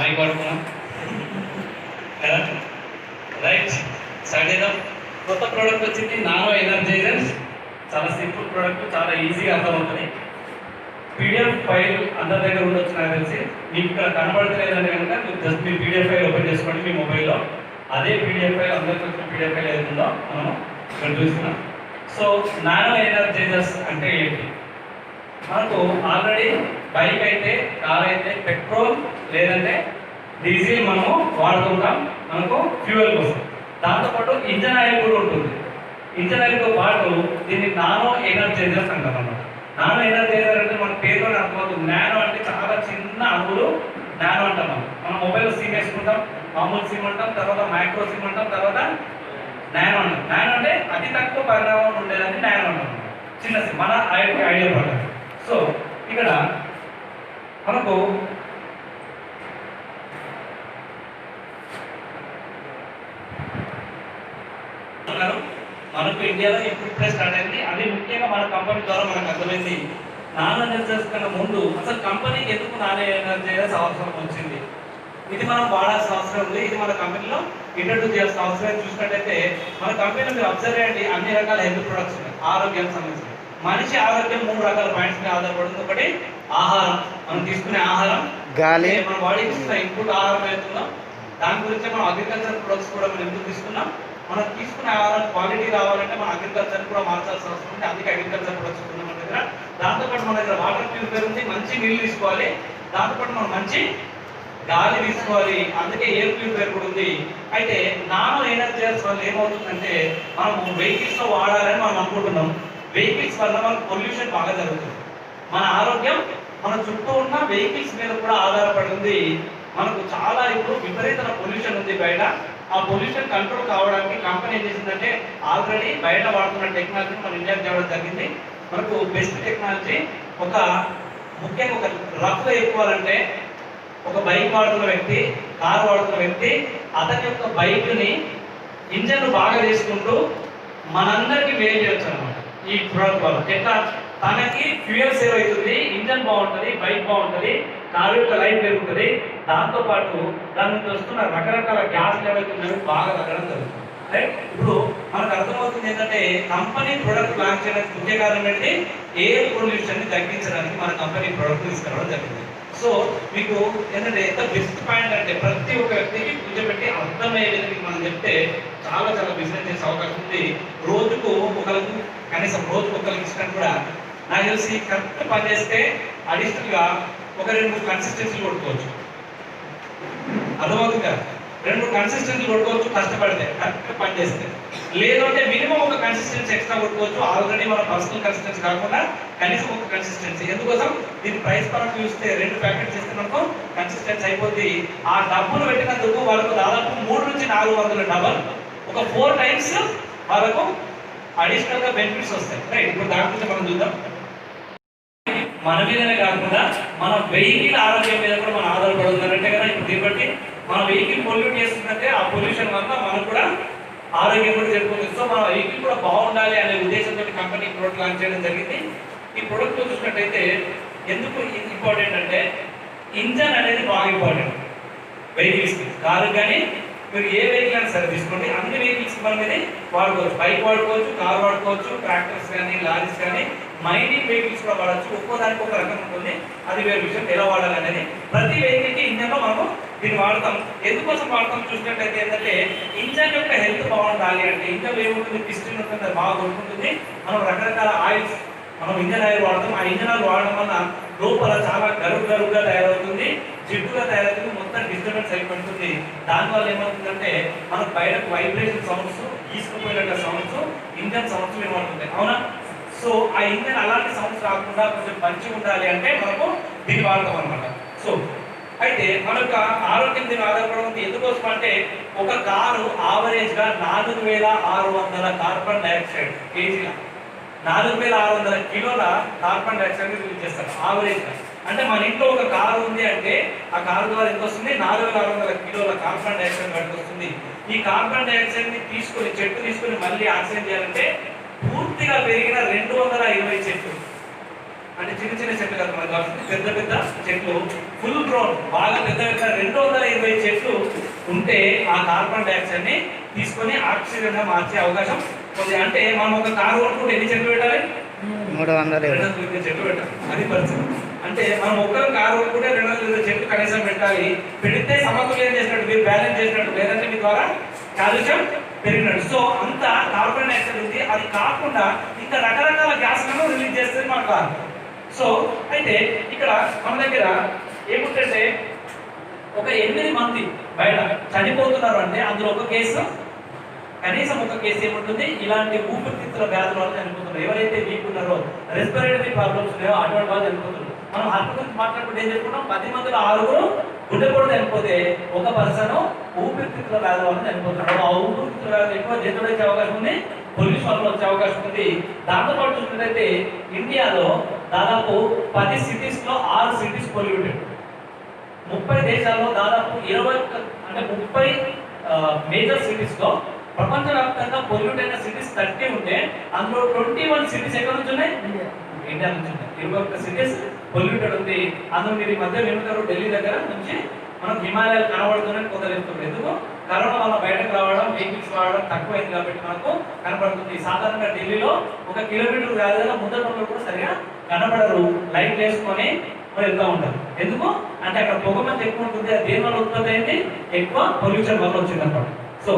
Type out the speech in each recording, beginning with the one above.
Mic పడుకున్నాం కదా, right. Start చేద్దాం. కొత్త ప్రోడక్ట్ వచ్చింది నానో ఎనర్జైజర్స్. చాలా సింపుల్ ప్రోడక్ట్, చాలా ఈజీగా అర్థమవుతుంది. పీడిఎఫ్ ఫైల్ అందరి దగ్గర ఉండొచ్చు నాకు తెలిసి. మీకు ఇక్కడ కనబడతలేదంటే కనుక మీరు జస్ట్ మీ పీడిఎఫ్ ఫైల్ ఓపెన్ చేసుకోండి మీ మొబైల్లో. అదే పీడిఎఫ్ ఫైల్ అందరికి వచ్చిన పీడిఎఫ్ ఫైల్ ఏదైతుందో మనము ఇక్కడ చూస్తున్నాం. సో నానో ఎనర్జైజర్స్ అంటే ఏంటి? మనకు ఆల్రెడీ బైక్ అయితే, కార్ అయితే పెట్రోల్ లేదంటే డీజిల్ మనము వాడుతుంటాం మనకు ఫ్యూయల్ కోసం. దాంతోపాటు ఇంజన్ ఆయిల్ కూడా ఉంటుంది. ఇంజన్ ఆయిల్తో పాటు దీన్ని నానో ఎనర్జైజర్స్ అంటాం అన్నమాట. నానో ఎనర్జైజర్ అంటే మన పేరులోనే అర్థమవుతుంది. నానో అంటే చాలా చిన్న అణువులు నానో అంటాం. మనం మొబైల్ సిమ్ వేసుకుంటాం, మామూలు సిమ్ అంటాం, తర్వాత మైక్రో సిమ్ అంటాం, తర్వాత నానో అంటాం. నానో అంటే అతి తక్కువ పరిణామం ఉండేదని నానో అంటాం. చిన్న సిమ్ మన ఐడియా ప్రకారం. సో ఇక్కడ మనకు ఇండియాలో ఇప్పుడే స్టార్ట్ అయింది. అది ముఖ్యంగా మన కంపెనీ ద్వారా మనకు అర్థమైంది. నానో ఎనర్జైజర్స్ కన్నా ముందు అసలు కంపెనీకి ఎందుకు నానో ఎనర్జైజర్స్ అవసరం వచ్చింది, ఇది మనం వాడాల్సిన అవసరం ఉంది. ఇది మన కంపెనీలో ఇంట్రడ్యూస్ చేయాల్సిన అవసరం. చూసినట్టయితే మన కంపెనీలో మీరు అబ్జర్వ్ చేయండి, అన్ని రకాల హెల్త్ ప్రొడక్ట్స్ ఉన్నాయి. ఆరోగ్యానికి సంబంధించి మనిషి ఆరోగ్యం 3 రకాల పాయింట్స్ మీద ఆధారపడుతుంది. ఒకటి ఆహారం, మనం తీసుకునే ఆహారం, గాలి, మన బాడీకి ఇస్తున్న ఇన్పుట్ ఆహారం అవుతుందో దాని గురించి మనం అగ్రికల్చర్ ప్రొడక్ట్స్ కూడా మనం ఎందుకు తీసుకున్నాం. మనం తీసుకునే ఆహారం క్వాలిటీ రావాలంటే మన అగ్రికల్చర్ కూడా మార్చాల్సిన అవసరం ఉంది. అందుకే అగ్రికల్చర్ ప్రొడక్ట్స్ ఉంది మన దగ్గర. దాంతోపాటు మన దగ్గర వాటర్ ప్యూరిఫైర్ ఉంది, మంచి నీళ్ళు తీసుకోవాలి. దాంతోపాటు మనం మంచి గాలి తీసుకోవాలి, అందుకే ఎయిర్ ప్యూరిఫైర్ కూడా ఉంది. అయితే నానో ఎనర్జైజర్స్ వల్ల ఏమవుతుందంటే మనం వెహికల్స్లో వాడాలని మనం అనుకుంటున్నాం. వెహికల్స్ వల్ల మనకు పొల్యూషన్ బాగా జరుగుతుంది. మన ఆరోగ్యం మన చుట్టూ ఉన్న వెహికల్స్ మీద కూడా ఆధారపడి ఉంది. మనకు చాలా ఇప్పుడు విపరీతమైన పొల్యూషన్ ఉంది బయట. ఆ పొల్యూషన్ కంట్రోల్ కావడానికి కంపెనీ ఏం చేసిందంటే ఆల్రెడీ బయట వాడుతున్న టెక్నాలజీని మన ఇండియాకి తేవడం జరిగింది. మనకు బెస్ట్ టెక్నాలజీ ఒక ముఖ్యంగా ఒక రఫ్గా ఎక్కువాలంటే ఒక బైక్ వాడుతున్న వ్యక్తి, కార్ వాడుతున్న వ్యక్తి అతని యొక్క బైక్ని ఇంజన్ బాగా చేసుకుంటూ మనందరికీ వేలు చేయొచ్చు అనమాట. ఈ ప్రోడక్ట్ వల్ల ఎట్లా తనకి ఫ్యూయల్ సేవ్ అవుతుంది, ఇంజన్ బాగుంటుంది, బైక్ బాగుంటుంది, కారు యొక్క లైఫ్ పెరుగుతుంది. దాంతోపాటు దాని నుంచి వస్తున్న రకరకాల గ్యాస్ లెవెల్ బాగా తగ్గడం జరుగుతుంది. రైట్. ఇప్పుడు మనకు అర్థమవుతుంది ఏంటంటే కంపెనీ ప్రోడక్ట్ లాంచ్ చేయడానికి ముఖ్య కారణం ఏంటి, ఎయిర్ పొల్యూషన్ని తగ్గించడానికి మన కంపెనీ ప్రోడక్ట్ తీసుకురావడం జరిగింది. సో మీకు ఏంటంటే ఎంత బెస్ట్ పాయింట్ అంటే ప్రతి ఒక్క వ్యక్తికి కూర్చోబెట్టి అర్థమయ్యే విధంగా మనం చెప్తే చాలా చాలా బిజినెస్ చేసే అవకాశం ఉంది. రోజుకు ఒకరికి కనీసం రోజుకు ఒకరికి ఇష్టం కూడా నాకు తెలిసి కరెక్ట్ పని చేస్తే అడిషనల్గా ఒక 2-3 కన్సిస్టెన్సీలు కొట్టుకోవచ్చు. అర్థమవుతుంది కదా, 2-3 కన్సిస్టెన్సీ కొట్టుకోవచ్చు కష్టపడితే, కరెక్ట్ పని చేస్తే. లేదంటే మినిమం ఒక కన్సిస్టెన్సీ ఎక్స్ట్రా కొట్టుకోవచ్చు. ఆల్రెడీ మన పర్సనల్ కన్సిస్టెన్సీ కాకుండా కనీసం ఒక కన్సిస్టెన్సీ. ఎందుకోసం దీని ప్రైస్ పరంగా చూస్తే 2 ప్యాకెట్స్ ఇస్తే మనకు కన్సిస్టెన్సీ అయిపోద్ది. ఆ డబ్బులు పెట్టినందుకు వాళ్ళకు దాదాపు 300 నుంచి 400 డబల్, ఒక 4 టైమ్స్ వాళ్ళకు అడిషనల్గా బెనిఫిట్స్ వస్తాయి. రైట్. ఇప్పుడు దాని గురించి మనం చూద్దాం. మన మీదనే కాకుండా మన వెహికల్ ఆరోగ్యం మీద కూడా మనం ఆధారపడుతుందంటే కదా. ఇప్పుడు దీన్ని బట్టి మన వెహికల్ పొల్యూట్ చేస్తుందంటే ఆ పొల్యూషన్ వల్ల మనకు కూడా ఆరోగ్యం కూడా జరుగుతుంది. సో మన వెహికల్ కూడా బాగుండాలి అనే ఉద్దేశంతో కంపెనీ ప్రోడక్ట్ లాంచ్ చేయడం జరిగింది. ఈ ప్రోడక్ట్ చూసినట్టయితే ఎందుకు ఇంపార్టెంట్ అంటే ఇంజన్ అనేది బాగా ఇంపార్టెంట్ వెహికల్స్కి. కారు కానీ మీరు ఏ వెహికల్ అయినా సరే తీసుకోండి, అన్ని వెహికల్స్ మనం ఇది వాడుకోవచ్చు. బైక్ వాడుకోవచ్చు, కార్ వాడుకోవచ్చు, ట్రాక్టర్స్ కానీ, లారీస్ కానీ, మైనింగ్ వెహికల్స్ కూడా వాడచ్చు. ఒక్కోదానికి ఒక రకం ఉంటుంది, అది వేరే విషయం. ఎలా వాడాలి అనేది ప్రతి వెహికల్కి ఇంజన్లో మనము దీన్ని వాడతాం. ఎందుకోసం వాడతాం చూసినట్టయితే ఏంటంటే ఇంజన్ యొక్క హెల్త్ బాగుండాలి అంటే ఇంజన్ ఏముంటుంది, పిస్టన్ ఉంటుంది, అది బాగా కొట్టుకుంటుంది. మనం రకరకాల ఆయిల్స్, మనం ఇంజన్ ఆయిల్ వాడతాం. ఆ ఇంజన్ ఆయిల్ వాడడం వల్ల లోపల చాలా గరువుగా తయారవుతుంది, జిడ్డుగా తయారవుతుంది, మొత్తం డిస్టర్బెన్స్ అయిపోతుంది. దానివల్ల ఏమవుతుందంటే మనకు బయటకు వైబ్రేషన్ సౌండ్స్, తీసుకుపోయినట్టు సౌండ్స్, ఇంజన్ సౌండ్స్ వినబడుతుంది. అవునా? సో ఆ ఇంజన్ అలాంటి సౌండ్స్ రాకుండా కొంచెం మంచిగా ఉండాలి అంటే మనకు దీన్ని వాడతాం అనమాట. సో అయితే మనకు ఆరోగ్యం దీన్ని ఆధారపడి ఎందుకోసం అంటే ఒక కారు ఆవరేజ్గా 4600 కార్బన్ డైఆక్సైడ్ కేజీల, 4600 కిలోల కార్బన్ డైఆక్సైడ్ రిలీజ్ చేస్తారు ఆవరేజ్గా. అంటే మన ఇంట్లో ఒక కారు ఉంది అంటే ఆ కారు ద్వారా ఎంత వస్తుంది, 4600 కిలోల కార్బన్ డైఆక్సైడ్ బయటకు వస్తుంది. ఈ కార్బన్ డైఆక్సైడ్ని తీసుకొని చెట్టు తీసుకొని మళ్ళీ ఆక్సిజన్ చేయాలంటే పూర్తిగా పెరిగిన 220 చెట్లు అంటే చిన్న చిన్న చెట్లు కదా మనకు కావాల్సింది, పెద్ద పెద్ద చెట్లు ఫుల్ గ్రౌండ్ బాగా పెద్ద పెద్ద 220 చెట్లు ఉంటే ఆ కార్బన్ డైఆక్సైడ్ ని తీసుకొని ఆక్సిజన్ గా మార్చే అవకాశం ఉంది. అంటే మనం ఒక కారు కొనుక్కుంటే ఎన్ని చెట్లు పెట్టాలి? 220 చెట్లు పెట్టాలి. అది పరిస్థితి. అంటే మనం ఒక్కరు కారు కొనుక్కుంటే 220 చెట్లు కనీసం పెట్టాలి. పెడితే సమతుల్యం చేసినట్టు, మీరు బ్యాలెన్స్ చేసినట్టు, లేదంటే మీ ద్వారా కాలుష్యం పెరిగినట్టు. సో అంత కార్బన్ డైఆక్సైడ్ ఉంది. అది కాకుండా ఇంకా రకరకాల గ్యాస్లను రిలీజ్ చేస్తుంది మన కారు. సో అయితే ఇక్కడ మన దగ్గర ఏముంటే ఒక 8 మంది బయట చనిపోతున్నారు అంటే అందులో ఒక కేసు, కనీసం ఒక కేసు ఏముంటుంది, ఇలాంటి ఊపిరితిత్తుల వ్యాధుల వల్ల చనిపోతున్నారు. ఎవరైతే వీక్ ఉన్నారో, రెస్పిరేటరీ ప్రాబ్లమ్స్ ఉన్నాయో అటువంటి వాళ్ళు చనిపోతున్నారు. మనం హార్ట్ గురించి మాట్లాడుకుంటే ఏం చెప్పుకున్నాం, 10 మందిలో 6 గుండెపోటు చనిపోతే ఒక పర్సన్ ఊపిరితిత్తుల వ్యాధుల వల్ల చనిపోతున్నాడు. ఆ ఊపిరితిత్తుల వ్యాధులు ఎక్కువ జంతువులు వచ్చే అవకాశం ఉంది, పొల్యూషన్ వల్ల వచ్చే అవకాశం ఉంది. దాంతో పాటు చూసినట్లయితే ఇండియాలో దాదాపు 10 సిటీస్ లో 6 సిటీస్ పొల్యూటెడ్. 30 దేశాల్లో దాదాపు 30 మేజర్ సిటీస్ లో ప్రపంచవ్యాప్తంగా పొల్యూట్ అయిన సిటీస్ 30 ఉంటే అందులో 21 సిటీస్ ఎక్కడ నుంచి ఉన్నాయి? ఇండియా నుంచి ఉన్నాయి. 21 సిటీస్ పొల్యూటెడ్ ఉంది. అందులో మీరు ఈ మధ్య వింటారు, ఢిల్లీ దగ్గర నుంచి మనం హిమాలయాలు కనబడుతున్నాయని కొందరు చెప్తున్నారు. ఎందుకు? కరోనా వల్ల బయటకు రావడం, వెహికల్స్ రావడం తక్కువైంది కాబట్టి మనకు కనబడుతుంది. సాధారణంగా ఢిల్లీలో 1 కిలోమీటర్ వ్యాధులుగా ముందర కూడా సరిగా కనబడరు, లైట్ వేసుకొని వెళ్తూ ఉంటారు. ఎందుకు అంటే అక్కడ పొగమంచి ఎక్కువ ఉంటుంది. అది దేని వల్ల ఉత్పత్తి అయింది? ఎక్కువ పొల్యూషన్ వల్ల వచ్చింది అన్నమాట. సో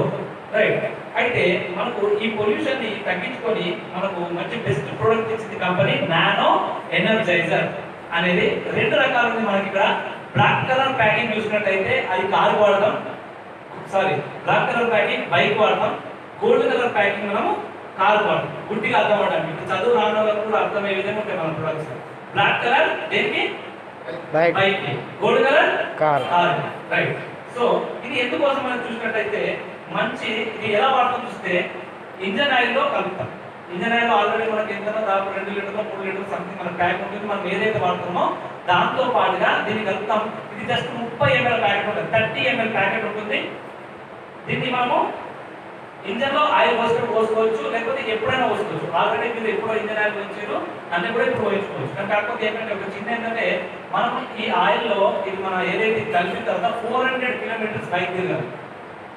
రైట్, అయితే మనకు ఈ పొల్యూషన్ ని తగ్గించుకొని మనకు మంచి బెస్ట్ ప్రోడక్ట్ ఇచ్చింది కంపెనీ నానో ఎనర్జైజర్ అనేది. 2 రకాలు ఉంది మనకి ఇక్కడ. బ్లాక్ కలర్ ప్యాకింగ్ చూసినట్టయితే అది కారు వాడతాం, బ్లాక్ కలర్ ప్యాకింగ్ బైక్ వాడతాం, గోల్డ్ కలర్ ప్యాకింగ్ మనము కారు వాడతాం. గుడ్డిగా అర్థం అవడానికి, ఇప్పుడు చదువు రాని వాళ్ళకు కూడా అర్థమయ్యే విధంగా ఉంటాయి మన ప్రొడక్ట్స్. బ్లాక్ కలర్ దేనికి? Bike. Gold colour car. Right. So ఇది ఎందుకోసం మనం చూసినట్టయితే మంచి, ఇది ఎలా వాడతాం చూస్తే ఇంజన్ ఆయిల్ లో కలుపుతాం. ఇంజన్ ఆయిల్ ఆల్రెడీ మనకి ఎంత దాదాపు 2 లీటర్లు 3 లీటర్లు సంథింగ్ మన ప్యాక్ ఉంటుంది. మనం ఏదైతే వాడుతామో దాంతో పాటుగా దీన్ని కలుపుతాం. ఇది జస్ట్ 30 ml ప్యాకెట్ ఉంటుంది, 30 ml ప్యాకెట్ ఉంటుంది. దీన్ని మనము ఇంజన్ లో ఆయిల్ పోసుకోవచ్చు, లేకపోతే ఎప్పుడైనా పోసుకోవచ్చు. ఆల్రెడీ మీరు ఎప్పుడో ఇంజన్ ఆయిల్ పోయించారు అంటే కూడా ఇప్పుడు పోయించుకోవచ్చు. కానీ కాకపోతే ఏంటంటే ఒక చిన్న ఏంటంటే మనం ఈ ఆయిల్ లో ఇది మన ఏదైతే కలిపిన తర్వాత 400 కిలోమీటర్స్ బైక్ తిరగాలి.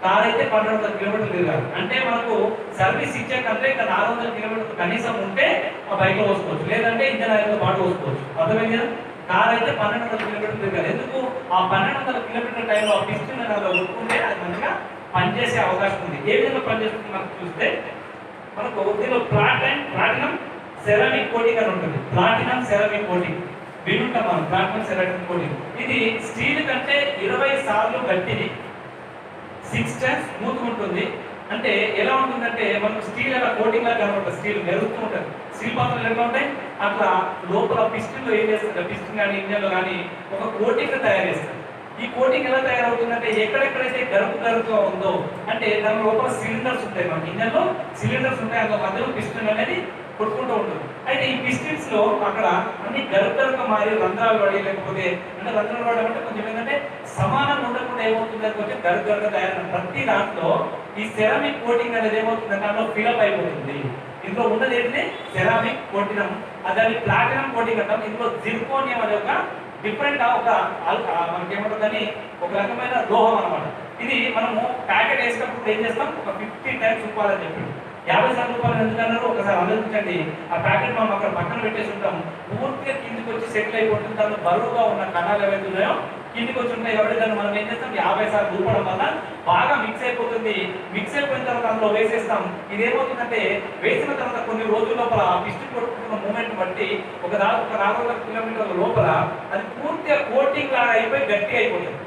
కార్ అయితే 1200 కిలోమీటర్లు తిరగాలి. అంటే మనకు సర్వీస్ ఇచ్చాకంటే ఇంకా 400 కిలోమీటర్లు కనీసం ఉంటే ఆ బైక్ లో పోసుకోవచ్చు, లేదంటే ఇంజన్ ఆయిల్ తో పాటు పోసుకోవచ్చు. అర్థమైంది కదా? కార్ అయితే 1200 కిలోమీటర్లు తిరగాలి. ఎందుకు? ఆ 1200 కిలోమీటర్ టైంలో ఆ పిస్టన్ అనేది కొట్టుకుంటే అది మంచిగా పనిచేసే అవకాశం ఉంది. ఏ విధంగా పనిచేస్తుంది మనకు చూస్తే, మనకు దీనిలో ప్లాటినం సెరామిక్ కోటింగ్ అని ఉంటుంది. ప్లాటినం సెరామిక్ కోటింగ్ వినుంటాం మనం, ప్లాటినం సెరామిక్ కోటింగ్. ఇది స్టీల్ కంటే 20 సార్లు గట్టిది, 6 టైమ్స్ స్మూత్ ఉంటుంది. అంటే ఎలా ఉంటుందంటే మనకు స్టీల్ ఎలా కోటింగ్ లాగా కనబడుతుంది, స్టీల్ మెరుగుతూ ఉంటుంది. స్టీల్ పాత్రలు ఎలా ఉంటాయి అట్లా లోపల పిస్టన్ లో ఏం చేస్తారు, పిస్టన్ కానీ ఇంజన్ లో కానీ ఒక కోటింగ్ తయారు చేస్తారు. ఈ కోటింగ్ ఎలా తయారవుతుందంటే ఎక్కడెక్కడైతే గరుకుగా ఉందో, అంటే దాని లోపల సిలిండర్స్ ఉంటాయి, మనకి ఇంజన్ లో సిలిండర్స్ ఉంటాయి, అందులో మధ్యలో పిస్టన్ అనేది కొట్టుకుంటూ ఉంటుంది. అయితే ఈ పిస్టన్స్ లో అక్కడ అన్ని గరుకుగా మారి రంధ్రాలు పడి, లేకపోతే అంటే రంధ్రాలు పడడం అంటే కొంచెం ఏంటంటే సమానంగా ఉండకుండా ఏమవుతుంది అనుకుంటే గరుకుగా తయారైన ప్రతి దాంట్లో ఈ సెరామిక్ కోటింగ్ అనేది ఏమవుతుందంటే అందులో ఫిలప్ అయిపోతుంది. ఇందులో ఉన్నది ఏంటంటే సెరామిక్ కోటినం, దాన్ని ప్లాటినం కోటింగ్ అంటాం. ఇందులో జిర్కోనియం అనే ఒక డిఫరెంట్ ఒక మనకి ఏమంటుందని ఒక రకమైన లోహం అనమాట. ఇది మనము ప్యాకెట్ వేసినప్పుడు ఏం చేస్తాం, ఒక 50 టైమ్స్ ఉప్పాలని చెప్పి 50 సార్లు రూపాయలు ఎందుకన్నారు ఒకసారి ఆలోచించండి. ఆ ప్యాకెట్ మనం అక్కడ పక్కన పెట్టేసి ఉంటాం, పూర్తిగా కిందికి వచ్చి సెటిల్ అయిపోతుంది. దాంట్లో బరువుగా ఉన్న కణాలు ఏవైతే ఉన్నాయో కిందికి వచ్చి ఉంటాయి కాబట్టి దాన్ని మనం ఏం చేస్తాం, 50 సార్లు ఊపడం వల్ల బాగా మిక్స్ అయిపోతుంది. మిక్స్ అయిపోయిన తర్వాత అందులో వేసేస్తాం. ఇది ఏమవుతుందంటే వేసిన తర్వాత కొన్ని రోజుల లోపల పిస్టన్ కొట్టుకుంటున్న మూమెంట్ బట్టి ఒక 400 కిలోమీటర్ల లోపల అది పూర్తిగా కోటింగ్ లాగా అయిపోయి గట్టిగా అయిపోతుంది.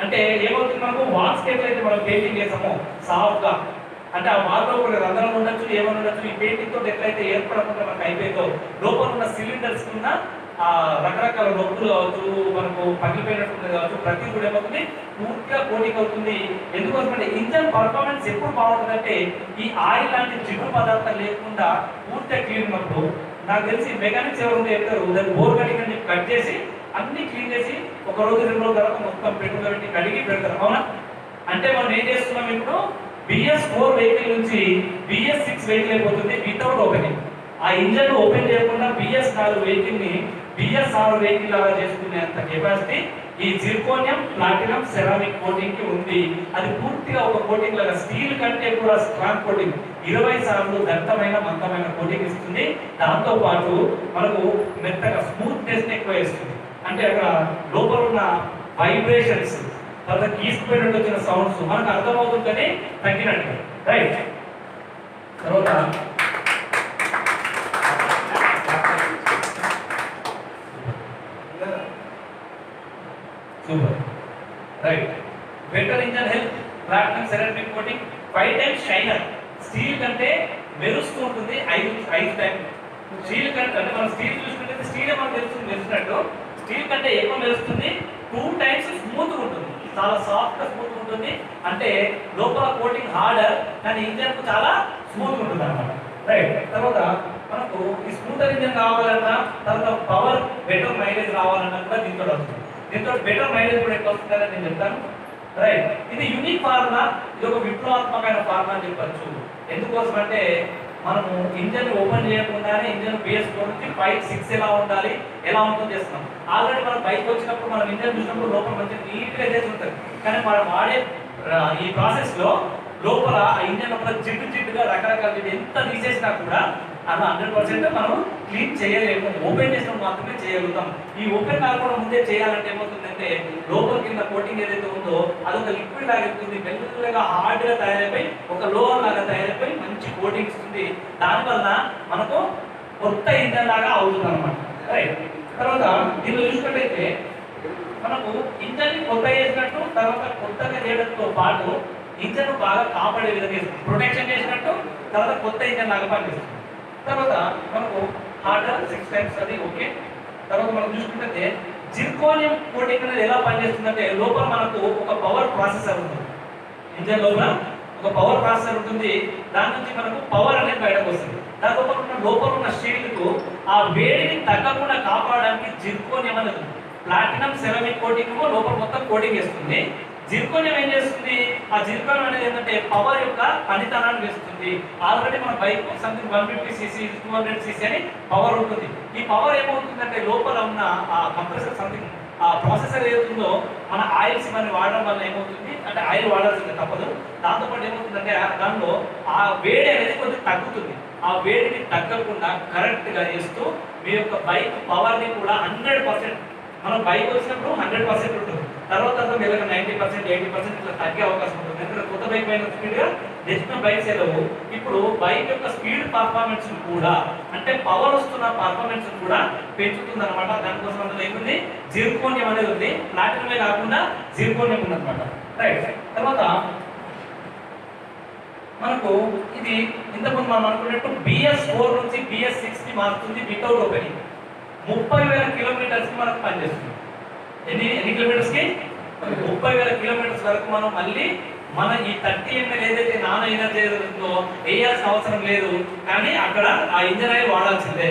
అంటే ఏమవుతుంది, మనకు వాల్స్ కేబుల్ అయితే మనం పెయింటింగ్ చేసామో సాఫ్ట్ గా, అంటే ఆ వాల్లో కూడా రంధ్రాలు ఉండొచ్చు, ఏమైనా ఉండొచ్చు. ఈ పెయింటింగ్ తోటి ఎట్లయితే ఏర్పడకుండా మనకు అయిపోయిందో లోపల ఉన్న సిలిండర్స్ ఉన్న ఆ రకరకాల నొప్పులు కావచ్చు, మనకు పగిలిపోయినట్టు కావచ్చు, ప్రతి కూడా ఏమవుతుంది పూర్తిగా కోటింగ్ అవుతుంది. ఎందుకోసమంటే ఇంజన్ పర్ఫార్మెన్స్ ఎప్పుడు బాగుంటుందంటే ఈ ఆయిల్ లాంటి జిగురు పదార్థాలు లేకుండా పూర్తిగా క్లీన్ ఉన్నప్పుడు. నాకు తెలిసి మెకానిక్స్ ఎవరు చెప్తారు, దాన్ని బోర్ కటింగ్ అని కట్ చేసి అన్ని క్లీన్ చేసి 1 రోజు 2 రోజుల తర్వాత మొత్తం పెట్టుకుని పెట్టి కడిగి పెడతారు. అవునా? అంటే మనం ఏం చేస్తున్నాం ఇప్పుడు, BS4 వెహికల్ నుంచి BS6 వెహికల్ అయిపోతుంది వితౌట్ ఓపెనింగ్. ఆ ఇంజన్ ఓపెన్ చేయకుండా BS4 వెహికల్ ని BS6 వెహికల్ లాగా చేసుకునేంత కెపాసిటీ ఈ జిర్కోనియం ప్లాటినం సెరామిక్ కోటింగ్ కి ఉంది. అది పూర్తిగా ఒక కోటింగ్ లాగా స్టీల్ కంటే కూడా స్ట్రాంగ్ కోటింగ్ 20 సార్లు దట్టమైన మందమైన కోటింగ్ ఇస్తుంది. దాంతో పాటు మనకు మెత్తగా స్మూత్నెస్ ఎక్కువ ఇస్తుంది. అంటే అక్కడ లోపల ఉన్న వైబ్రేషన్స్ తర్వాత కీస్ పై నుండి వచ్చిన సౌండ్స్ మనకు అర్థమవుతుంది కానీ తగ్గినట్టు రైట్. తర్వాత super right. Better engine health platinum ceramic coating 5 times shiner. Steel కంటే మెరుస్తూ ఉంటుంది 5 టైం. స్టీల్ కంటే అంటే మనం స్టీల్ చూసుకుంటే స్టీల్ మనకు తెలుస్తుంది మెరుస్తున్నట్టు, స్టీల్ కంటే ఎక్కువ మెరుస్తుంది. 2 టైమ్స్ స్మూత్ ఉంటుంది, చాలా సాఫ్ట్ గా స్మూత్ ఉంటుంది. అంటే లోపల కోటింగ్ హార్డర్ కానీ ఇంజన్ కు చాలా స్మూత్ ఉంటుంది అన్నమాట రైట్. తర్వాత మనకు ఈ స్మూతర్ ఇంజన్ కావాలన్నా తర్వాత పవర్ బెటర్ మైలేజ్ రావాలన్నా కూడా దీంతో వస్తుంది. దీంతో బెటర్ మైలేజ్ కూడా ఎక్కువ వస్తుందని నేను చెప్తాను రైట్. ఇది యూనిక్ ఫార్ములా, ఇది ఒక విప్లవాత్మకమైన ఫార్ములా అని చెప్పచ్చు. ఎందుకోసం అంటే మనము ఇంజన్ ఓపెన్ చేయకుండానే ఇంజన్ BS4 నుంచి 5, 6 ఎలా ఉండాలి ఎలా ఉంటుందో చేస్తున్నాం. ఆల్రెడీ మనం బైక్ వచ్చినప్పుడు మనం ఇంజన్ చూసినప్పుడు లోపల మంచి నీట్ గా చేసి ఉంటుంది. కానీ మనం వాడే ఈ ప్రాసెస్ లో లోపల ఆ ఇంజన్ లోపల జిడ్డుగా రకరకాల ఎంత తీసేసినా కూడా అలా 100% మనం క్లీన్ చేయలేము. ఓపెన్ చేసినప్పుడు మాత్రమే చేయగలుగుతాం. ఈ ఓపెన్ కాకుండా ముందే చేయాలంటే ఏమవుతుందంటే లోపల కింద కోటింగ్ ఏదైతే ఉందో అదొక లిక్విడ్ లాగా ఉంటుంది, మెల్లగా హార్డ్ గా తయారైపోయి ఒక లోహం లాగా తయారైపోయి మంచి కోటింగ్ ఇస్తుంది. దానివల్ల మనకు కొత్త ఇంజన్ లాగా అవుతుంది అనమాట రైట్. తర్వాత దీనిలో చూసుకున్నట్లయితే మనకు ఇంజన్ కొత్త చేసినట్టు తర్వాత కొత్తగా చేయడంతో పాటు ఇంజన్ బాగా కాపాడే విధంగా ప్రొటెక్షన్ చేసినట్టు తర్వాత కొత్త ఇంజన్ లాగా పనిచేస్తుంది. తర్వాత మనకు హార్డర్ 6 టైమ్స్ అది ఓకే. తర్వాత మనం చూసుకుంటే జిర్కోనియం కోటింగ్ అనేది ఎలా పనిచేస్తుందంటే లోపల మనకు ఒక పవర్ ప్రాసెసర్ ఉంటుంది. ఇంజన్ లోపల ఒక పవర్ ప్రాసెసర్ ఉంటుంది. దాని నుంచి మనకు పవర్ అనేది బయటకు వస్తుంది. దాని లోపల ఉన్న షీల్డ్ కు ఆ వేడిని తగ్గకుండా కాపాడడానికి జిర్కోనియం అనేది ప్లాటినం సెరామిక్ కోటింగ్ లోపల మొత్తం కోటింగ్ చేస్తుంది. జిర్కోనియం ఏం చేస్తుంది, ఆ జిర్కోనియం అనేది ఏంటంటే పవర్ యొక్క పనితనాన్ని వేస్తుంది. ఆల్రెడీ మన బైక్ సంథింగ్ 150cc 200cc అని పవర్ ఉంటుంది. ఈ పవర్ ఏమవుతుందంటే లోపల ఉన్న ఆ కంప్రెసర్ సంథింగ్ ఆ ప్రాసెసర్ ఏదైతుందో మన ఆయిల్స్ మనం వాడడం వల్ల ఏమవుతుంది అంటే ఆయిల్ వాడాల్సిందే తప్పదు. దాంతోపాటు ఏమవుతుందంటే దానిలో ఆ వేడి అనేది కొంచెం తగ్గుతుంది. ఆ వేడిని తగ్గకుండా కరెక్ట్ గా చేస్తూ మీ యొక్క బైక్ పవర్ ని కూడా 100% మనం బైక్ వచ్చినప్పుడు 100% ఉంటుంది. తర్వాత మెల్లగా 90%, 80% ఇట్లా తగ్గే అవకాశం ఉంటుంది. ఎందుకంటే కొత్త బైక్ పైన స్పీడ్ గా నెక్స్ట్ బైక్స్ ఏదవు ఇప్పుడు బైక్ యొక్క స్పీడ్ పర్ఫార్మెన్స్ కూడా అంటే పవర్ వస్తున్న పర్ఫార్మెన్స్ కూడా పెంచుతుంది అనమాట. దానికోసం అందులో ఏముంది జిర్కోనియం అనేది ఉంది. ప్లాటినమే కాకుండా జిర్కోనియం ఉంది అనమాట రైట్. తర్వాత మనకు ఇది ఇంతకుముందు మనం అనుకున్నట్టు BS4 నుంచి BS6 కి మారుతుంది వితౌట్ ఓపెనింగ్. 30,000 కిలోమీటర్స్ కి మనకు పనిచేస్తుంది. ఎన్ని కిలోమీటర్స్ కి 30,000 కిలోమీటర్స్ వరకు మనం మళ్ళీ మన ఈ 30 ml ఏదైతే నాన్ ఎనర్జీ ఉందో వేయాల్సిన అవసరం లేదు. కానీ అక్కడ ఆ ఇంజన్ ఆయిల్ వాడాల్సిందే.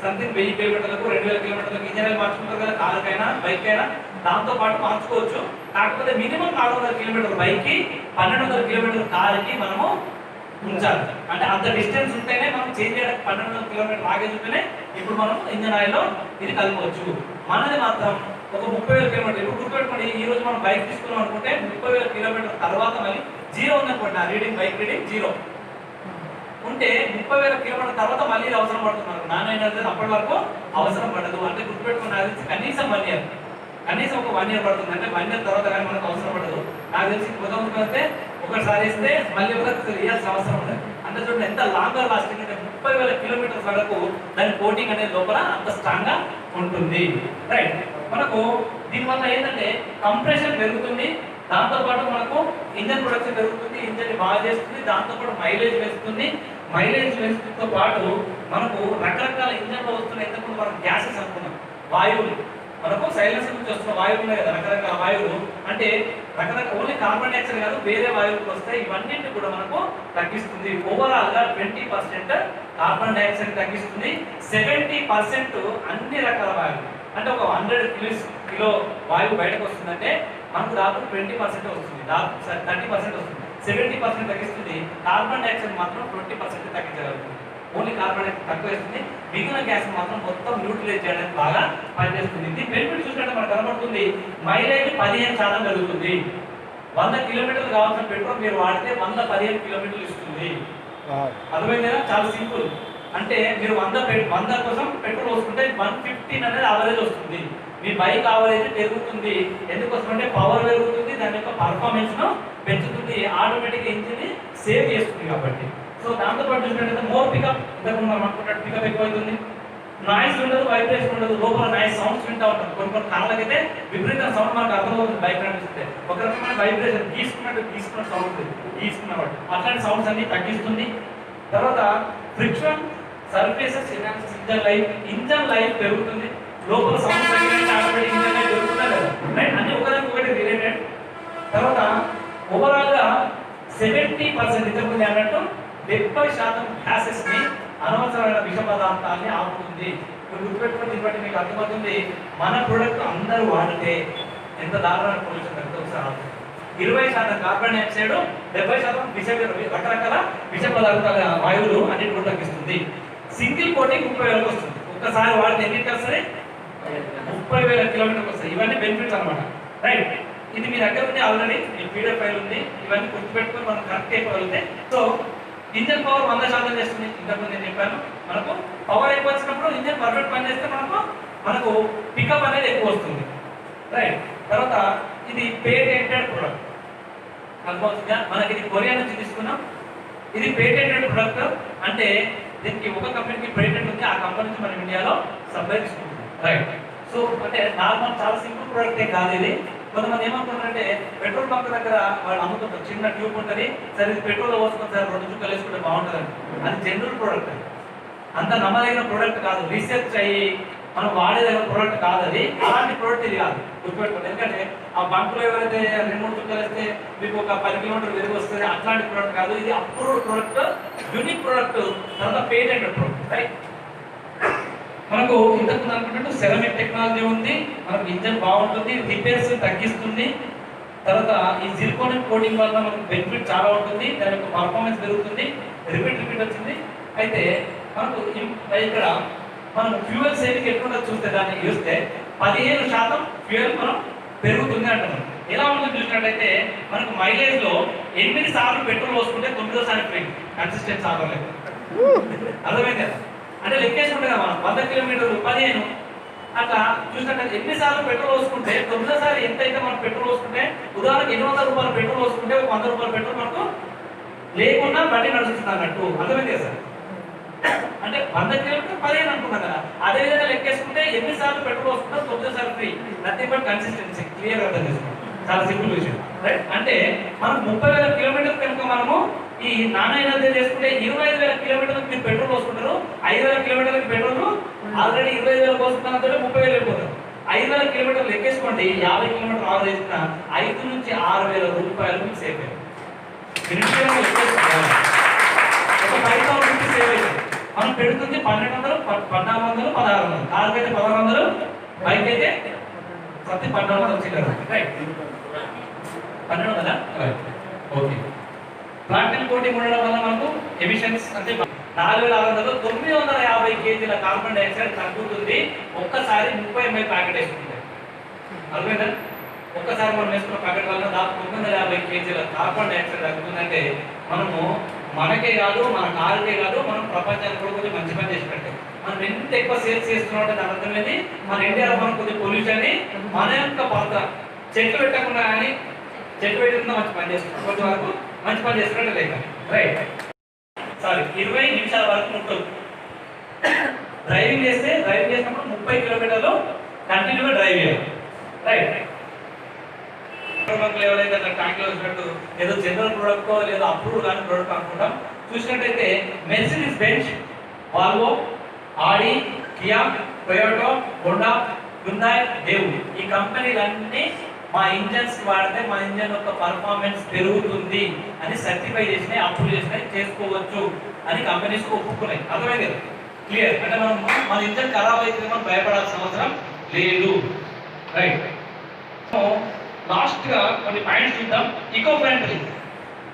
సంథింగ్ 1000 కిలోమీటర్లకు 2000 కిలోమీటర్లకు ఇంజన్ ఆయిల్ మార్చుకుంటారు కదా కార్కైనా బైక్ అయినా, దాంతో పాటు మార్చుకోవచ్చు. కాకపోతే మినిమం 400 కిలోమీటర్ల బైక్ కి 1200 కిలోమీటర్ల కార్ కి మనము ఉంచాలి. అంటే అంత డిస్టెన్స్ ఉంటేనే మనం చేంజ్ చేయడానికి 1200 కిలోమీటర్ లాగేజ్ ఉంటేనే ఇప్పుడు మనం ఇంజన్ ఆయిల్ ఇది కలపవచ్చు. మనది మాత్రం ఒక 30,000 కిలోమీటర్ ఇప్పుడు గుర్తుపెట్టుకోండి. ఈ రోజు మనం బైక్ తీసుకున్నాం అనుకుంటే 30,000 కిలోమీటర్ తర్వాత మళ్ళీ జీరో ఉందనుకోండి, ఆ రీడింగ్ బైక్ రీడింగ్ జీరో ఉంటే 30,000 కిలోమీటర్ తర్వాత మళ్ళీ అవసరం పడుతున్నారు. నాన్ ఎనర్జీ అప్పటి వరకు అవసరం పడదు. అంటే గుర్తుపెట్టుకున్న కనీసం 1 ఇయర్, కనీసం ఒక 1 ఇయర్ పడుతుంది. అంటే 1 ఇయర్ తర్వాత కానీ మనకు అవసరం పడదు. నాకు తెలిసి కొద్దిగా వస్తే ఒకసారి వేస్తే మళ్ళీ ఒకరికి ఇవ్వాల్సిన అవసరం ఉండదు. అంటే చూడండి ఎంత లాంగర్ లాస్టింగ్ అంటే 30,000 కిలోమీటర్స్ వరకు దాని కోటింగ్ అనేది లోపల అంత స్ట్రాంగ్ గా ఉంటుంది రైట్. మనకు దీనివల్ల ఏంటంటే కంప్రెషన్ పెరుగుతుంది, దాంతోపాటు మనకు ఇంజన్ ప్రొడక్షన్ పెరుగుతుంది, ఇంజన్ బాగా చేస్తుంది, దాంతోపాటు మైలేజ్ పెంచుతుంది. మైలేజ్ పెంచుతో పాటు మనకు రకరకాల ఇంజన్లో వస్తున్న ఎంతకుముందు మనం గ్యాసెస్ అనుకున్నాం, వాయువులు మనకు సైలెన్సర్ నుంచి వస్తున్న వాయువులు ఉన్నాయి కదా, రకరకాల వాయువులు అంటే రకరకాల ఓన్లీ కార్బన్ డైఆక్సైడ్ కాదు వేరే వాయువులు వస్తాయి. ఇవన్నింటినీ కూడా మనకు తగ్గిస్తుంది. ఓవరాల్ గా 20% కార్బన్ డైఆక్సైడ్ తగ్గిస్తుంది, 70% అన్ని రకాల వాయువులు. అంటే ఒక 100 కిలో వాయువు బయటకు వస్తుందంటే మనకు దాదాపు 20% వస్తుంది, దాదాపు 30% వస్తుంది. 70% తగ్గిస్తుంది. కార్బన్ డైఆక్సైడ్ మాత్రం 20% తగ్గించగలుగుతుంది ఓన్లీ కార్బన్ డైఆక్సైడ్ తక్కువ వేస్తుంది, మిగిలిన గ్యాస్ మాత్రం మొత్తం న్యూట్రలైజ్ చేయడానికి బాగా పనిచేస్తుంది. ఇది బెనిఫిట్ చూసినట్టు మనకు కనబడుతుంది. మైలేజ్ 15% పెరుగుతుంది. 100 కిలోమీటర్లు కావాల్సిన పెట్రోల్ మీరు వాడితే 115 కిలోమీటర్లు ఇస్తుంది. అర్థమైంది కదా? చాలా సింపుల్. అంటే మీరు 100 కోసం పెట్రోల్ పోసుకుంటే 115 అనేది యావరేజ్ వస్తుంది. మీ బైక్ యావరేజ్ పెరుగుతుంది. ఎందుకోసం అంటే పవర్ పెరుగుతుంది, దాని యొక్క పర్ఫార్మెన్స్ ను పెంచుతుంది, ఆటోమేటిక్ ఇంజిన్ సేవ్ చేస్తుంది కాబట్టి. సో దాంతో పాటు చూసినట్లయితే మోర్ పికప్, ఇంతకుముందు మనం అనుకున్నట్టు పికప్ ఎక్కువ అవుతుంది. నాయిస్ ఉండదు, వైబ్రేషన్ ఉండదు, లోపల నాయిస్ సౌండ్స్ వింటా ఉంటాం. కొన్ని కాళ్ళకైతే విపరీత సౌండ్ మనకు అర్థమవుతుంది బైక్ నడిపిస్తే. ఒక రకమైన వైబ్రేషన్ తీసుకున్న సౌండ్ తీసుకున్నవాడు అట్లాంటి సౌండ్స్ అన్ని తగ్గిస్తుంది. తర్వాత friction surfaces enhances engine life పెరుగుతుంది. లోపల సౌండ్ తగ్గినట్టు ఆటోమేటిక్ ఇంజన్ లైఫ్ పెరుగుతుంది కదా, రైట్? అన్ని ఒకదానికి ఒకటి రిలేటెడ్. తర్వాత ఓవరాల్ గా 70% ఇంతకుముందు అన్నట్టు 70% గ్యాసెస్ ని, అనవసరమైన విష పదార్థాన్ని ఆపుతుంది. మీరు గుర్తుపెట్టుకుని దీన్ని బట్టి మీకు అర్థమవుతుంది మన ప్రోడక్ట్ అందరూ వాడితే ఎంత దారుణమైన పొల్యూషన్ తగ్గుతుంది. ఒకసారి 20% కార్బన్ డైఆక్సైడ్, 70% రకరకాల విష పదార్థాల వాయువులు అన్నిటి కూడా తగ్గిస్తుంది. సింగిల్ కోటింగ్ 30,000 వస్తుంది. ఒక్కసారి వాడితే ఎన్నింటికి వస్తుంది? 30,000 కిలోమీటర్కి వస్తాయి. ఇవన్నీ బెనిఫిట్స్ అనమాట, రైట్? ఇది మీ దగ్గర ఉంది ఆల్రెడీ, మీ పీడిఎఫ్ ఫైల్ ఉంది. ఇవన్నీ గుర్తుపెట్టుకొని మనం కరెక్ట్ అయిపోగలిగితే, సో ఇంజన్ పవర్ 100% చేస్తుంది. ఇంతకుముందు నేను చెప్పాను, మనకు పవర్ ఎక్కువ వచ్చినప్పుడు ఇంజన్ పర్ఫెక్ట్ పని చేస్తే మనకు పికప్ అనేది ఎక్కువ వస్తుంది, రైట్? తర్వాత ఇది పేటెంటెడ్ ప్రొడక్ట్. అర్థమవుతుందా? మనకి ఇది కొరియా నుంచి తీసుకున్నాం. ఇది పేటెంటెడ్ ప్రొడక్ట్ అంటే దీనికి ఒక కంపెనీకి పేటెంట్ ఉంది, ఆ కంపెనీ నుంచి మనం ఇండియాలో సప్లై తీసుకుంటాం, రైట్? సో అంటే నార్మల్ చాలా సింపుల్ ప్రొడక్టే కాదు ఇది. కొంతమంది ఏమనుకుంటారంటే పెట్రోల్ బంక్ దగ్గర వాళ్ళు అమ్ముతుంటారు, చిన్న ట్యూబ్ ఉంటుంది, సరే ఇది పెట్రోల్ పోసుకొని సార్ 2 చుక్కలు వేసుకుంటే బాగుంటుందని. అది జనరల్ ప్రోడక్ట్, అంత నమ్మదగిన ప్రోడక్ట్ కాదు, రీసెర్చ్ అయ్యి మనం వాడేదైన ప్రోడక్ట్ కాదు అది. అలాంటి ప్రోడక్ట్ ఇది కాదు, గుర్తుపెట్టుకోండి. ఎందుకంటే ఆ బంకులో ఎవరైతే 2-3 చుక్కలు వేస్తే మీకు ఒక 10 కిలోమీటర్లు వెలుగు వస్తుంది, అట్లాంటి ప్రోడక్ట్ కాదు ఇది. అప్రూవ్డ్ ప్రోడక్ట్, యూనిక్ ప్రోడక్ట్, తర్వాత పేటెంటెడ్ ప్రోడక్ట్, రైట్? మనకు ఇంతకు అనుకున్నట్టు సెరామిక్ టెక్నాలజీ ఉంది, మనకు ఇంజన్ బాగుంటుంది, రిపేర్స్ తగ్గిస్తుంది. తర్వాత ఈ సిలికాన్ కోటింగ్ వల్ల మనకు బెనిఫిట్ చాలా ఉంటుంది, దాని యొక్క పర్ఫార్మెన్స్ పెరుగుతుంది, రిపీట్ వచ్చింది. అయితే మనకు ఇక్కడ మనం ఫ్యూయల్ సేవింగ్ ఎట్లుంటో చూస్తే దాన్ని చూస్తే 15% ఫ్యూయల్ మనం పెరుగుతుంది అంటున్నాం. ఎలా ఉంటుందో చూసినట్టయితే మనకు మైలేజ్ లో 8 సార్లు పెట్రోల్ పోసుకుంటే 9వ సారి ఫ్రీ, కన్సిస్టెంట్ సాగలేదు. అర్థమైంది కదా? అంటే లెక్కేసుకుంటే కదా మనం 100 కిలోమీటర్లు 15 అట్లా చూసినట్టు ఎన్నిసార్లు పెట్రోల్ పోసుకుంటే 9వ సారి ఎంత అయితే మనం పెట్రోల్ పోసుకుంటే, ఉదాహరణకు 800 రూపాయలు పెట్రోల్ పోసుకుంటే 100 రూపాయలు పెట్రోల్ మనకు లేకుండా బండి నడుస్తుంది అన్నట్టు. అర్థమైంది కదా సార్? అంటే 100 కిలోమీటర్లు 15 అనుకున్నాం కదా, అదే విధంగా లెక్కేసుకుంటే ఎన్నిసార్లు పెట్రోల్ పోసుకుంటే 9వ సారి free. Nothing but consistency. Clear గా అర్థం చేసుకోండి, చాలా సింపుల్ విషయం, రైట్? అంటే మనం 30,000 కిలోమీటర్లు కనుక మనము ఈ నాన్ ఎనర్జీ చేసుకుంటే 25,000 కిలోమీటర్లకు మీరు పెట్రోల్ పోసుకుంటారు. 5,000 కిలోమీటర్లకు పెట్రోల్ ఆల్రెడీ 25,000 పోసుకున్నంత 30,000 అయిపోతారు. 5,000 కిలోమీటర్లు లెక్కేసుకోండి, 50 కిలోమీటర్లు ఆవరేజ్ 5 నుంచి 6,000 రూపాయలు మీకు సేవ్ అయ్యారు. ఒక 5,000 రూపీస్ సేవ్ అయ్యారు. మనం పెడుతుంది 1,200, 1,400, 1,600. కార్కి అయితే 1,600, బైక్ అయితే 1,400 వచ్చింటారు, right? 1,200, right? Okay. Platinum coating ఉండడం వల్ల మనకు ఎమిషన్స్ అంటే 4,600 950 కేజీల కార్బన్ డైఆక్సైడ్ తగ్గుతుంది. ఒక్కసారి 30 ml ప్యాకెట్ వేసుకుంటే. అర్థమైందా? ఒక్కసారి మనం వేసుకున్న ప్యాకెట్ వల్ల దాదాపు 950 కేజీల కార్బన్ డైఆక్సైడ్ తగ్గుతుందంటే మనము మనకే కాదు, మన కారుకే కాదు, మనం ప్రపంచానికి కూడా కొంచెం మంచి పని చేసి పెట్టాం. మనం ఎంత ఎక్కువ సేల్స్ చేస్తున్నాం అంటే దాని అర్థం ఏంటి? మన ఇండియాలో మనం కొద్దిగా పొల్యూషన్ ని మన యొక్క పాత్ర చెట్లు పెట్టకుండా కానీ, చెట్లు పెట్టకుండా మంచి పని చేస్తున్నాం, కొంచెం వరకు మంచి పని చేస్తున్నట్టు లేక, రైట్? సారీ, 20 నిమిషాల వరకు ఉంటుంది. డ్రైవింగ్ చేసినప్పుడు 30 కిలోమీటర్లు కంటిన్యూగా డ్రైవ్ చేయాలి, రైట్? ఎవరైతే ట్యాంక్లో వచ్చినట్టు ఏదో జనరల్ ప్రోడక్ట్ లేదా అప్రూవ్ కానీ ప్రోడక్ట్ అనుకుంటాం. చూసినట్టయితే Mercedes Benz, Volvo, Audi, Kia, Toyota, Honda, Hyundai, డేవ్ ఈ కంపెనీలన్నీ మా ఇంజన్స్ వాడితే మా ఇంజన్ యొక్క పర్ఫార్మెన్స్ పెరుగుతుంది అని సర్టిఫై చేసినాయి, అప్రూవ్ చేసినాయి, చేసుకోవచ్చు అని కంపెనీస్ ఒప్పుకున్నాయి. అర్థమైంది కదా? క్లియర్? అంటే మనం మన ఇంజన్ ఖరాబ్ అయితే మనం భయపడాల్సిన అవసరం లేదు, రైట్? లాస్ట్ గా కొన్ని పాయింట్స్ చూద్దాం. ఈకో ఫ్రెండ్లీ,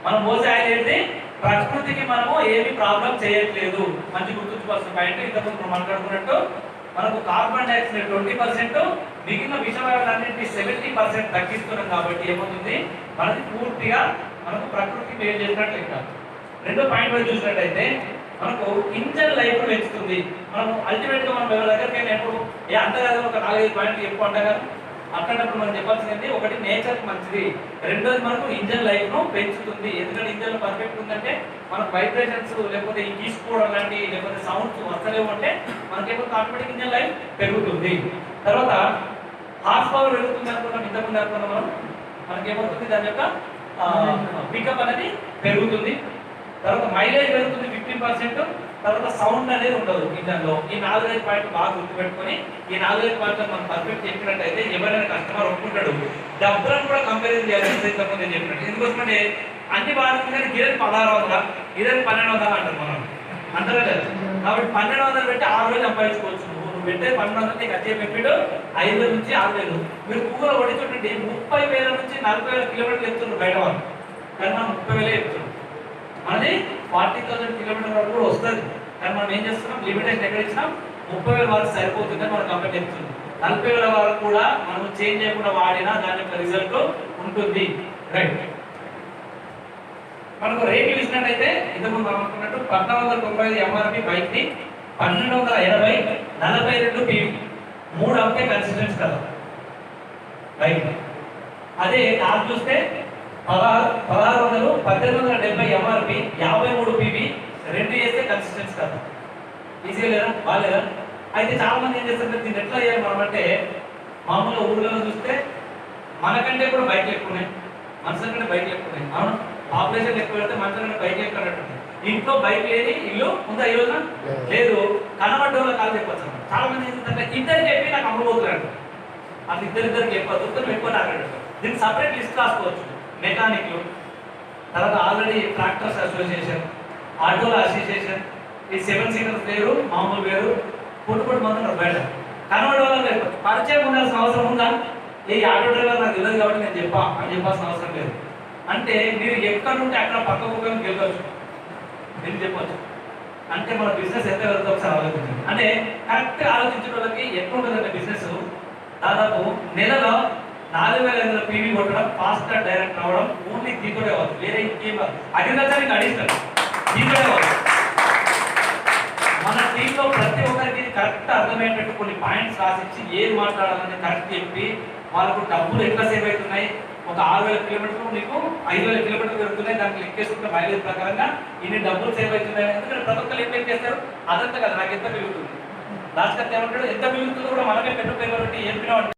మనం పోసే ఆయిల్ ఏంటి? ప్రకృతికి మనము ఏమి ప్రాబ్లం చేయట్లేదు. మంచి గుర్తుంచుకోవాల్సిన పాయింట్. ఇంతకుముందు మనం మాట్లాడుకున్నట్టు మనకు కార్బన్ డైఆక్సైడ్ 20%, మిగిలిన విషవాయువులన్నింటినీ 70% తగ్గిస్తున్నాం. కాబట్టి ఏమవుతుంది, మనకి పూర్తిగా మనకు ప్రకృతి మేలు చేసినట్లు లెక్క. రెండో పాయింట్ వైపు చూసినట్టయితే మనకు ఇంజన్ లైఫ్ పెంచుతుంది. మనము అల్టిమేట్ గా మనం ఎవరి దగ్గరికి ఎప్పుడు అంతగా ఒక 4-5 పాయింట్లు ఎక్కువ అంటాం కదా, అట్లాంటప్పుడు మనం చెప్పాల్సింది ఒకటి నేచర్ మంచిది, రెండోది మనకు ఇంజన్ లైఫ్ ను పెంచుతుంది. ఎందుకంటే ఇంజన్ పర్ఫెక్ట్ ఉందంటే మనకు వైబ్రేషన్స్ లేకపోతే ఈ గీసుకోవడం లాంటి లేకపోతే సౌండ్స్ వస్తలేవు అంటే మనకేమో ఆటోమేటిక్ ఇంజన్ లైఫ్ పెరుగుతుంది. తర్వాత హార్స్ పవర్ పెరుగుతుంది అనుకున్నాం, ఇంతకుముందు అనుకున్నాం మనం, మనకేమవుతుంది దాని యొక్క పికప్ అనేది పెరుగుతుంది. తర్వాత మైలేజ్ పెరుగుతుంది 15%. తర్వాత సౌండ్ అనేది ఉండదు ఇంజన్లో. ఈ 4-5 పాయింట్లు బాగా గుర్తుపెట్టుకొని ఈ 4-5 పాయింట్లు మనం పర్ఫెక్ట్ చెప్పినట్టయితే ఎవరైనా కస్టమర్ ఒప్పుకుంటాడు. డబ్బులను కూడా కంపారిజన్ చేయాలి ఇంతకుముందు నేను చెప్పినట్టు. ఎందుకోసమంటే అన్ని బాగుంది కానీ గిరని 1600, గిరని 1200 అంటారు మనం, అంటారా కదా. కాబట్టి 1200 పెట్టి 6 వేలు సంపాదించుకోవచ్చు. నువ్వు పెట్టే 1200 నీకు వచ్చే పెట్టాడు 5,000 నుంచి 6,000. మీరు కూర కొడి చూడండి 30,000 నుంచి 40,000 కిలోమీటర్లు చెప్తున్నారు బయట వాళ్ళు, కానీ మనం 30,000 చెప్తున్నాం. మనది 40,000 కిలోమీటర్ వరకు కూడా వస్తుంది, కానీ మనం ఏం చేస్తున్నాం, లిమిటేషన్ ఎక్కడ ఇచ్చినాం 30,000 వరకు సరిపోతుందని మన కంపెనీ చెప్తుంది. 40,000 వరకు కూడా మనం చేంజ్ చేయకుండా వాడినా దాని యొక్క రిజల్ట్ ఉంటుంది. రైట్. మనకు రేట్లు ఇచ్చినట్టయితే ఇంతకుముందు మనం అనుకున్నట్టు 1495 ఎంఆర్పి బైక్ ని 1280 42 PV 3 అంకే కన్సిస్టెన్స్ కదా బైక్. అదే కార్ చూస్తే 1600 1870 ఎంఆర్పి 53 PV 2 చేస్తే కన్సిస్టెన్స్ కదా. ఈజీగా లేదా, బాగాలేదా? అయితే చాలా మంది ఏం చేస్తారు, దీన్ని ఎట్లా చేయాలి మనం అంటే, మామూలుగా ఊళ్ళలో చూస్తే మనకంటే కూడా బైక్లు ఎక్కువ ఉన్నాయి, మనుషుల కంటే బైక్లు ఎక్కువ ఉన్నాయి. అవును, పాపులేషన్ ఎక్కువ పెడితే మనుషుల కంటే బైక్లు ఎక్కువ అన్నట్టు. ఇంట్లో బైక్ లేని ఇల్లు ఉందా ఈ రోజున? లేదు. కనబడ్డంలో కాదు చెప్పచ్చు. చాలా మంది ఏంటంటే ఇద్దరు చెప్పి నాకు అమ్మబోతున్నాడు, అది ఇద్దరిద్దరికి చెప్పదు, ఎక్కువ తాగాడు. దీనికి సపరేట్ లిస్ట్ రాసుకోవచ్చు. మెకానిక్లు, తర్వాత ఆల్రెడీ ట్రాక్టర్స్ అసోసియేషన్, ఆటోల అసోసియేషన్, ఈ 7 సీటర్స్ వేరు, మామూలు వేరు, పుట్టుపట్టు మంది బయట కనబడే వాళ్ళకి లేదు. పరిచయం ఉండాల్సిన అవసరం ఉందా? ఈ ఆటో డ్రైవర్ నాకు తెలియదు కాబట్టి నేను అని చెప్పాల్సిన అవసరం లేదు. అంటే మీరు ఎక్కడ ఉంటే అక్కడ పక్క కుక్కని గెలవచ్చు, నేను చెప్పవచ్చు. అంటే మన బిజినెస్ ఎంత వెళ్తుందో ఒకసారి ఆలోచించండి. అంటే కరెక్ట్గా ఆలోచించిన వాళ్ళకి ఎక్కడ ఉంటుందంటే బిజినెస్ దాదాపు నెలలో 4,500 PV కొట్టడం, ఫాస్ట్ డైరెక్ట్ రావడం, ఓన్లీ దీంతోనే అవ్వదు. వేరే ఇంకేం అగ్రికల్చర్ అడిషనల్ దీంతోనే అవ్వదు. మన టీంలో ప్రతి ఒక్కరికి కరెక్ట్ అర్థమయ్యేటట్టు కొన్ని పాయింట్స్ రాసిచ్చి ఏది మాట్లాడాలని కరెక్ట్ చెప్పి వాళ్ళకు డబ్బులు ఎట్లా సేవ్ అవుతున్నాయి, ఒక 6,000 కిలోమీటర్లు నీకు 5,000 కిలోమీటర్లు పెరుగుతున్నాయి, దానికి లెక్కేసుకుంటే మైలేజ్ ప్రకారంగా ఇన్ని డబ్బులు సేవ్ అవుతున్నాయి. ఎందుకంటే ప్రతి ఒక్కరు ఏం చేస్తారు, అదంతా కదా నాకు ఎంత పెరుగుతుంది, లాస్ట్ అంతా ఏమంటాడు, ఎంత పెరుగుతుందో కూడా మనమే పెట్టుబడి ఏం